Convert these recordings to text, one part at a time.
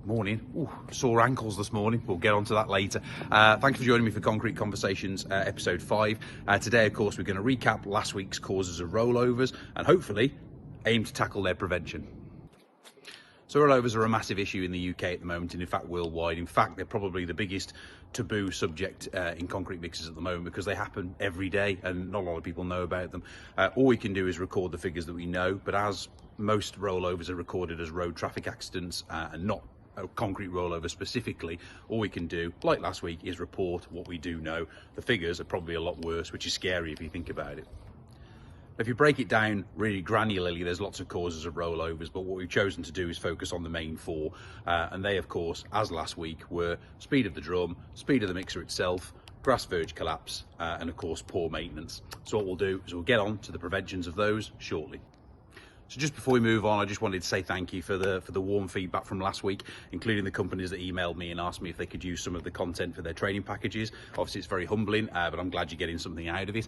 Morning. Ooh, sore ankles this morning. We'll get onto that later. Thanks for joining me for Concrete Conversations, episode 5. Today, of course, we're going to recap last week's causes of rollovers and hopefully aim to tackle their prevention. So rollovers are a massive issue in the UK at the moment, and in fact worldwide. In fact, they're probably the biggest taboo subject in concrete mixers at the moment because they happen every day and not a lot of people know about them. All we can do is record the figures that we know, but as most rollovers are recorded as road traffic accidents and not a concrete rollover specifically, all we can do, like last week, is report what we do know. The figures are probably a lot worse, which is scary if you think about it. If you break it down really granularly, there's lots of causes of rollovers, but what we've chosen to do is focus on the main 4. And they, of course, as last week, were speed of the drum, speed of the mixer itself, grass verge collapse, and of course, poor maintenance. So what we'll do is we'll get on to the preventions of those shortly. So just before we move on, I just wanted to say thank you for the warm feedback from last week, including the companies that emailed me and asked me if they could use some of the content for their training packages. Obviously, it's very humbling, but I'm glad you're getting something out of it.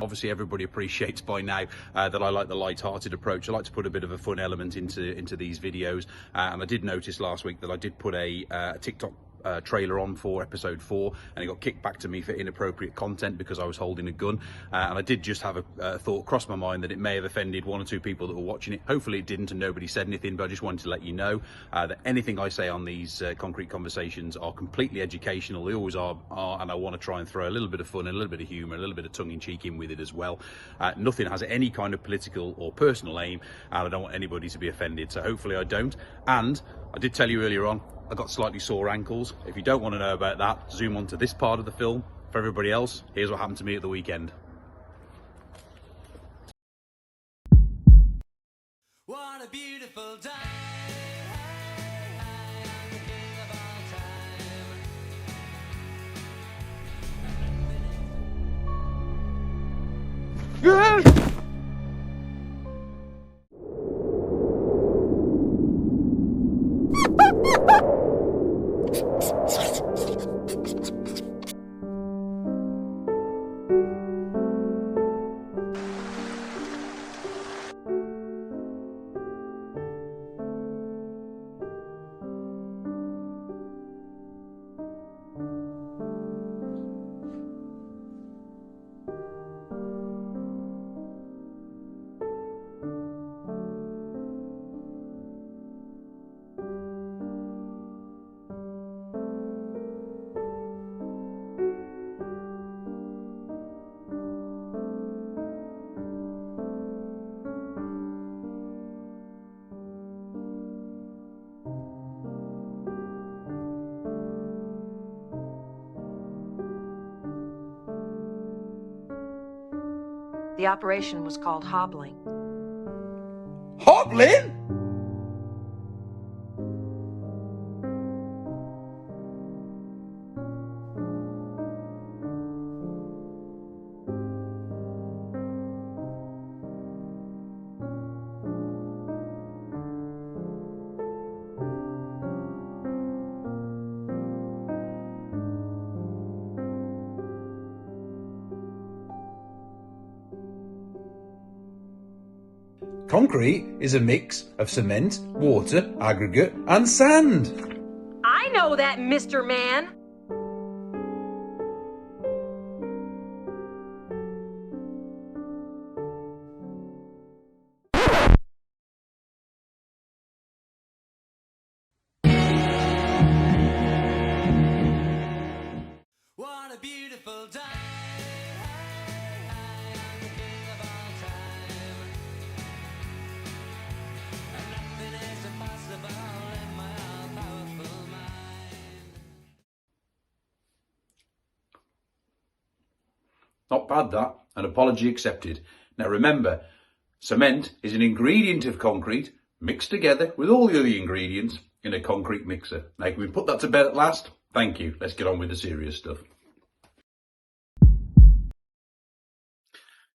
Obviously, everybody appreciates by now that I like the light-hearted approach. I like to put a bit of a fun element into these videos, and I did notice last week that I did put a TikTok trailer on for episode 4, and it got kicked back to me for inappropriate content because I was holding a gun, and I did just have a thought cross my mind that it may have offended 1 or 2 people that were watching it. Hopefully it didn't and nobody said anything, but I just wanted to let you know that anything I say on these concrete conversations are completely educational. They always are, and I want to try and throw a little bit of fun, a little bit of humour, a little bit of tongue-in-cheek in with it as well. Nothing has any kind of political or personal aim, and I don't want anybody to be offended, so hopefully I don't. And I did tell you earlier on, I got slightly sore ankles. If you don't want to know about that, zoom on to this part of the film. For everybody else, here's what happened to me at the weekend. What a beautiful day. The operation was called hobbling. Hobbling? Concrete is a mix of cement, water, aggregate and sand. I know that, Mr. Man. What a beautiful day. Not bad that, an apology accepted. Now remember, cement is an ingredient of concrete mixed together with all the other ingredients in a concrete mixer. Now can we put that to bed at last? Thank you. Let's get on with the serious stuff.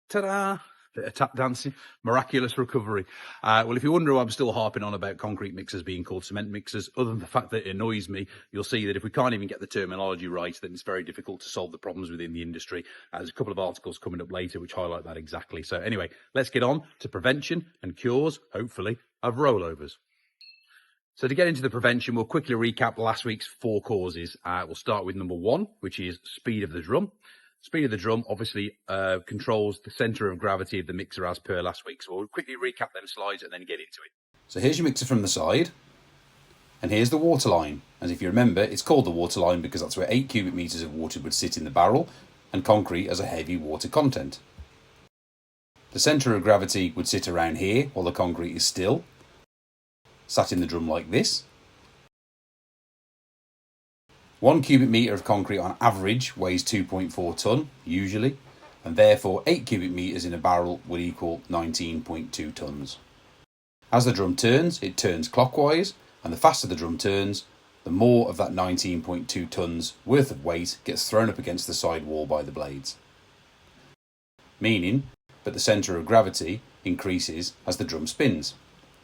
Ta-da! Bit of tap dancing, miraculous recovery. Well, if you wonder why I'm still harping on about concrete mixers being called cement mixers, other than the fact that it annoys me, you'll see that if we can't even get the terminology right, then it's very difficult to solve the problems within the industry. There's a couple of articles coming up later which highlight that exactly. So anyway, let's get on to prevention and cures, hopefully, of rollovers. So to get into the prevention, we'll quickly recap last week's 4 causes. We'll start with number 1, which is speed of the drum. Speed of the drum obviously controls the centre of gravity of the mixer as per last week. So we'll quickly recap them slides and then get into it. So here's your mixer from the side. And here's the water line. And if you remember, it's called the water line because that's where 8 cubic metres of water would sit in the barrel, and concrete has a heavy water content. The centre of gravity would sit around here while the concrete is still, sat in the drum like this. 1 cubic metre of concrete on average weighs 2.4 tonne, usually, and therefore 8 cubic metres in a barrel would equal 19.2 tonnes. As the drum turns, it turns clockwise, and the faster the drum turns, the more of that 19.2 tonnes worth of weight gets thrown up against the side wall by the blades. Meaning that the centre of gravity increases as the drum spins.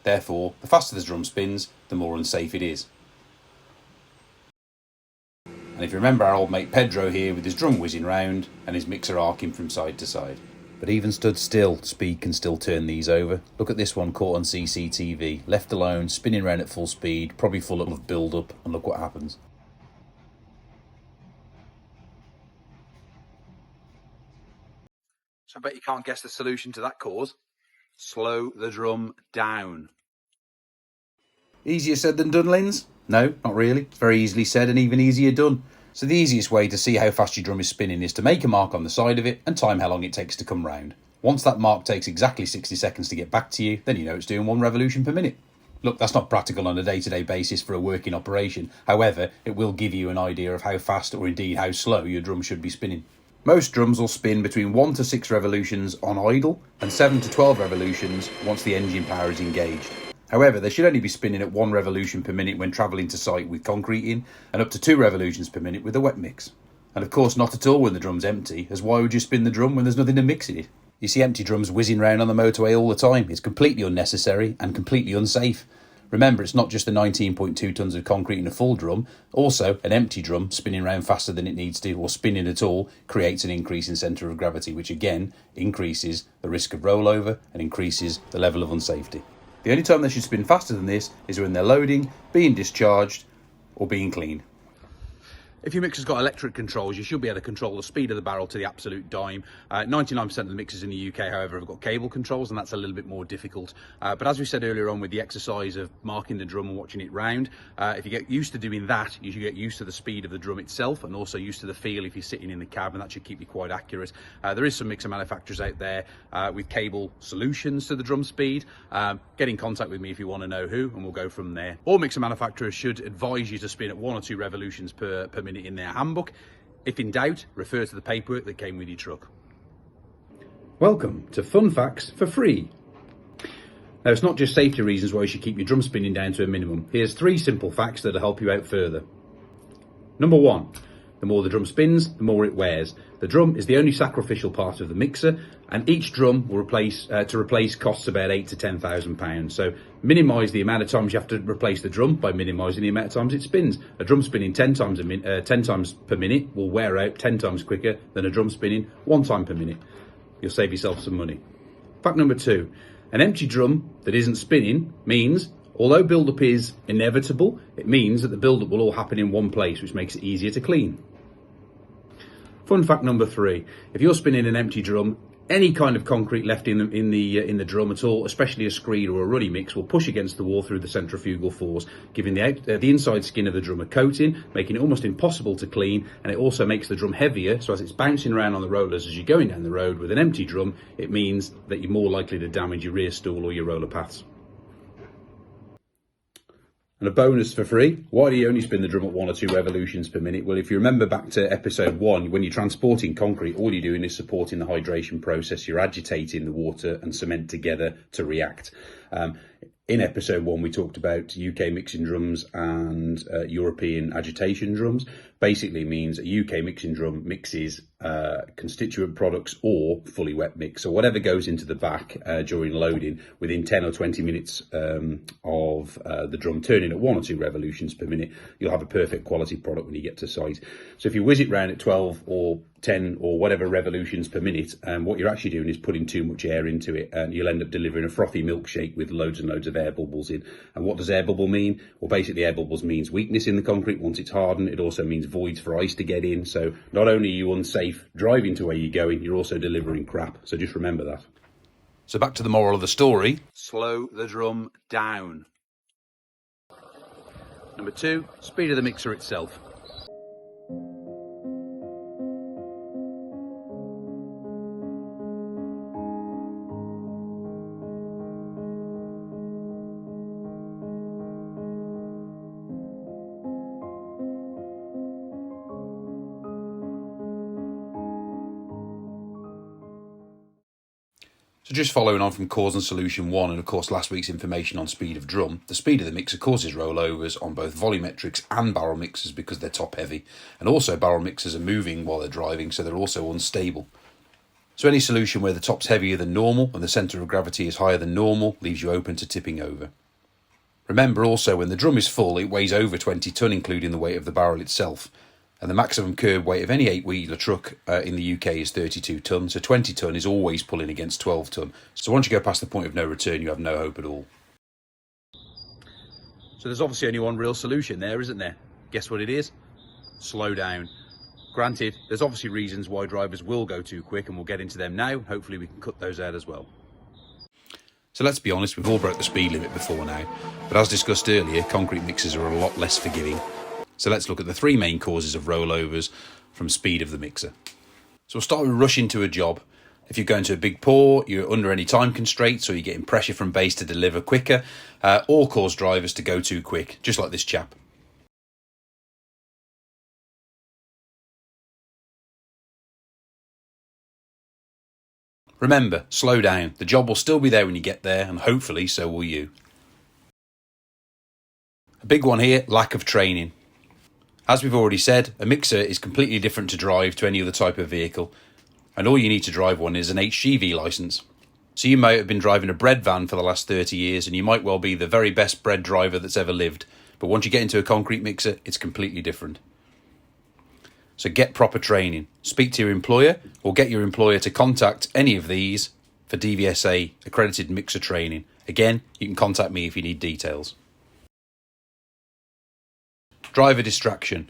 Therefore, the faster the drum spins, the more unsafe it is. And if you remember our old mate Pedro here with his drum whizzing round and his mixer arcing from side to side. But even stood still, speed can still turn these over. Look at this one caught on CCTV, left alone, spinning round at full speed, probably full of build-up, and look what happens. So I bet you can't guess the solution to that cause. Slow the drum down. Easier said than done, Linz? No, not really. It's very easily said and even easier done. So the easiest way to see how fast your drum is spinning is to make a mark on the side of it and time how long it takes to come round. Once that mark takes exactly 60 seconds to get back to you, then you know it's doing 1 revolution per minute. Look, that's not practical on a day-to-day basis for a working operation. However, it will give you an idea of how fast or indeed how slow your drum should be spinning. Most drums will spin between 1 to 6 revolutions on idle and 7 to 12 revolutions once the engine power is engaged. However, they should only be spinning at 1 revolution per minute when travelling to site with concrete in, and up to 2 revolutions per minute with a wet mix. And of course not at all when the drum's empty, as why would you spin the drum when there's nothing to mix it? You see empty drums whizzing round on the motorway all the time. It's completely unnecessary and completely unsafe. Remember, it's not just the 19.2 tonnes of concrete in a full drum. Also, an empty drum spinning around faster than it needs to, or spinning at all, creates an increase in centre of gravity, which again increases the risk of rollover and increases the level of unsafety. The only time they should spin faster than this is when they're loading, being discharged, or being cleaned. If your mixer's got electric controls, you should be able to control the speed of the barrel to the absolute dime. 99% of the mixers in the UK, however, have got cable controls, and that's a little bit more difficult. But as we said earlier on with the exercise of marking the drum and watching it round, if you get used to doing that, you should get used to the speed of the drum itself and also used to the feel if you're sitting in the cab, and that should keep you quite accurate. There is some mixer manufacturers out there with cable solutions to the drum speed. Get in contact with me if you want to know who, and we'll go from there. All mixer manufacturers should advise you to spin at 1 or 2 revolutions per minute in their handbook. If in doubt, refer to the paperwork that came with your truck. Welcome to Fun Facts for Free. Now, it's not just safety reasons why you should keep your drum spinning down to a minimum. Here's 3 simple facts that'll help you out further. Number 1, the more the drum spins, the more it wears. The drum is the only sacrificial part of the mixer, and each drum will replace costs about £8,000 to £10,000. So minimise the amount of times you have to replace the drum by minimising the amount of times it spins. A drum spinning 10 times per minute will wear out 10 times quicker than a drum spinning 1 time per minute. You'll save yourself some money. Fact number 2, an empty drum that isn't spinning means, although build-up is inevitable, it means that the build-up will all happen in one place, which makes it easier to clean. Fun fact number 3, if you're spinning an empty drum, any kind of concrete left in the drum at all, especially a screed or a runny mix, will push against the wall through the centrifugal force, giving the inside skin of the drum a coating, making it almost impossible to clean, and it also makes the drum heavier, so as it's bouncing around on the rollers as you're going down the road with an empty drum, it means that you're more likely to damage your rear stool or your roller paths. And a bonus for free, why do you only spin the drum at 1 or 2 revolutions per minute? Well, if you remember back to episode 1, when you're transporting concrete, all you're doing is supporting the hydration process. You're agitating the water and cement together to react. In episode 1, we talked about UK mixing drums and European agitation drums. Basically means a UK mixing drum mixes constituent products or fully wet mix. So whatever goes into the back during loading within 10 or 20 minutes of the drum turning at 1 or 2 revolutions per minute, you'll have a perfect quality product when you get to site. So if you whiz it round at 12 or 10 or whatever revolutions per minute, what you're actually doing is putting too much air into it, and you'll end up delivering a frothy milkshake with loads and loads of air bubbles in. And what does air bubble mean? Well, basically air bubbles means weakness in the concrete once it's hardened. It also means voids for ice to get in. So not only are you unsafe driving to where you're going, you're also delivering crap. So just remember that. So back to the moral of the story. Slow the drum down. Number 2, speed of the mixer itself. So just following on from cause and solution 1, and of course last week's information on speed of drum, the speed of the mixer causes rollovers on both volumetrics and barrel mixers because they're top heavy, and also barrel mixers are moving while they're driving, so they're also unstable. So any solution where the top's heavier than normal and the centre of gravity is higher than normal leaves you open to tipping over. Remember also, when the drum is full, it weighs over 20 tonne, including the weight of the barrel itself. And the maximum curb weight of any 8-wheeler truck in the UK is 32 tonne, so 20 tonne is always pulling against 12 tonne. So once you go past the point of no return, you have no hope at all. So there's obviously only one real solution there, isn't there? Guess what it is? Slow down. Granted, there's obviously reasons why drivers will go too quick, and we'll get into them now. Hopefully we can cut those out as well. So let's be honest, we've all broke the speed limit before now. But as discussed earlier, concrete mixers are a lot less forgiving. So let's look at the 3 main causes of rollovers from speed of the mixer. So we'll start with rushing to a job. If you're going to a big pour, you're under any time constraints, or you're getting pressure from base to deliver quicker, or cause drivers to go too quick, just like this chap. Remember, slow down. The job will still be there when you get there, and hopefully so will you. A big one here, lack of training. As we've already said, a mixer is completely different to drive to any other type of vehicle, and all you need to drive one is an HGV licence. So you might have been driving a bread van for the last 30 years, and you might well be the very best bread driver that's ever lived, but once you get into a concrete mixer, it's completely different. So get proper training. Speak to your employer, or get your employer to contact any of these for DVSA accredited mixer training. Again, you can contact me if you need details. Driver distraction.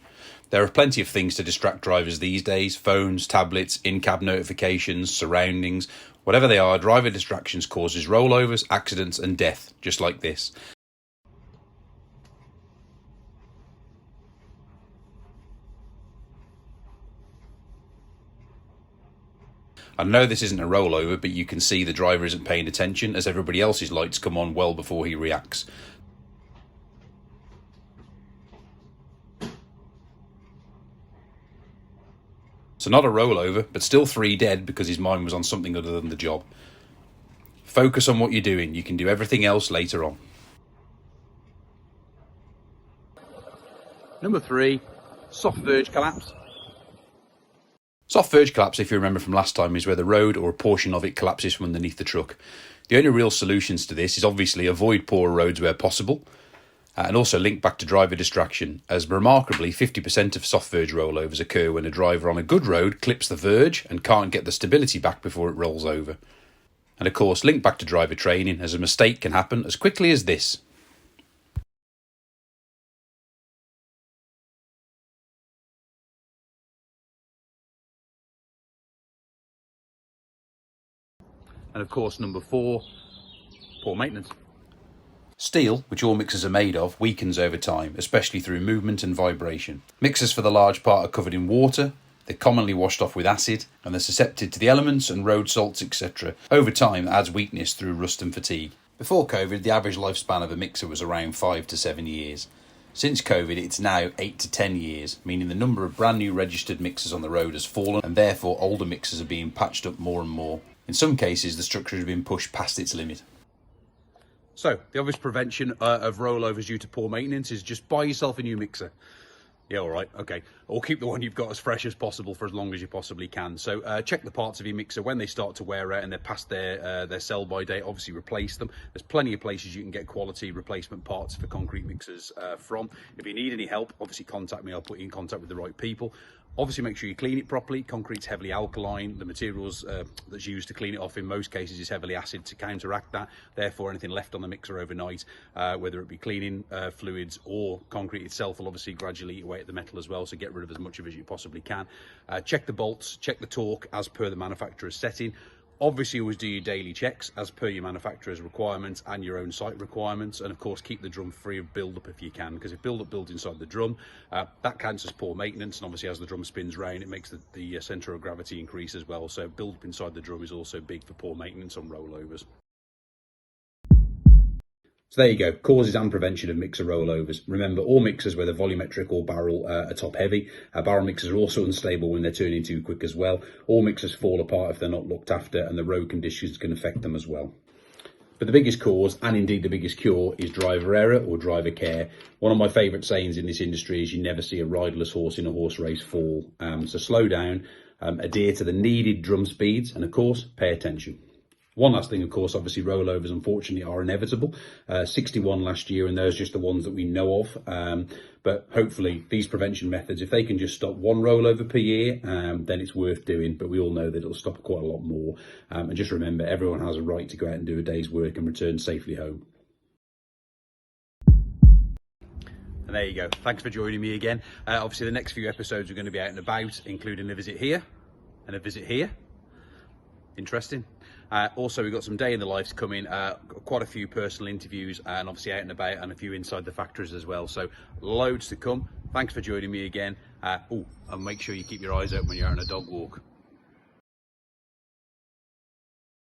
There are plenty of things to distract drivers these days: phones, tablets, in-cab notifications, surroundings. Whatever they are, driver distractions causes rollovers, accidents and death, just like this. I know this isn't a rollover, but you can see the driver isn't paying attention as everybody else's lights come on well before he reacts. So not a rollover, but still 3 dead because his mind was on something other than the job. Focus on what you're doing. You can do everything else later on. Number 3, soft verge collapse. Soft verge collapse, if you remember from last time, is where the road or a portion of it collapses from underneath the truck. The only real solutions to this is obviously avoid poorer roads where possible, and also link back to driver distraction, as remarkably 50% of soft verge rollovers occur when a driver on a good road clips the verge and can't get the stability back before it rolls over. And of course, link back to driver training, as a mistake can happen as quickly as this. And of course, number 4, poor maintenance. Steel, which all mixers are made of, weakens over time, especially through movement and vibration. Mixers for the large part are covered in water, they're commonly washed off with acid, and they're susceptible to the elements and road salts, etc. Over time, it adds weakness through rust and fatigue. Before COVID, the average lifespan of a mixer was around 5 to 7 years. Since COVID, it's now 8 to 10 years, meaning the number of brand new registered mixers on the road has fallen, and therefore older mixers are being patched up more and more. In some cases, the structure has been pushed past its limit. So the obvious prevention of rollovers due to poor maintenance is just buy yourself a new mixer. Yeah, all right, okay. Or keep the one you've got as fresh as possible for as long as you possibly can. So check the parts of your mixer when they start to wear out and they're past their sell-by date. Obviously replace them. There's plenty of places you can get quality replacement parts for concrete mixers from. If you need any help, obviously contact me. I'll put you in contact with the right people. Obviously make sure you clean it properly. Concrete's heavily alkaline. The materials that's used to clean it off in most cases is heavily acid to counteract that. Therefore anything left on the mixer overnight, whether it be cleaning fluids or concrete itself, will obviously gradually eat away at the metal as well, so get rid of as much of it as you possibly can. Check the bolts, check the torque as per the manufacturer's setting. Obviously always do your daily checks as per your manufacturer's requirements and your own site requirements, and of course keep the drum free of build-up if you can, because if build-up builds inside the drum, that counts as poor maintenance, and obviously as the drum spins round it makes the centre of gravity increase as well, so build-up inside the drum is also big for poor maintenance on rollovers. So there you go, causes and prevention of mixer rollovers. Remember, all mixers, whether volumetric or barrel, are top heavy. Barrel mixers are also unstable when they're turning too quick as well. All mixers fall apart if they're not looked after, and the road conditions can affect them as well. But the biggest cause, and indeed the biggest cure, is driver error or driver care. One of my favourite sayings in this industry is you never see a riderless horse in a horse race fall. So slow down, adhere to the needed drum speeds, and of course, pay attention. One last thing, of course, obviously rollovers unfortunately are inevitable. 61 last year, and those are just the ones that we know of. But hopefully these prevention methods, if they can just stop one rollover per year, then it's worth doing. But we all know that it'll stop quite a lot more. And just remember, everyone has a right to go out and do a day's work and return safely home. And there you go. Thanks for joining me again. Obviously, the next few episodes are going to be out and about, including a visit here and a visit here. Interesting. Also, we've got some day in the lives coming, quite a few personal interviews, and obviously out and about, and a few inside the factories as well. So loads to come. Thanks for joining me again. And make sure you keep your eyes open when you're out on a dog walk.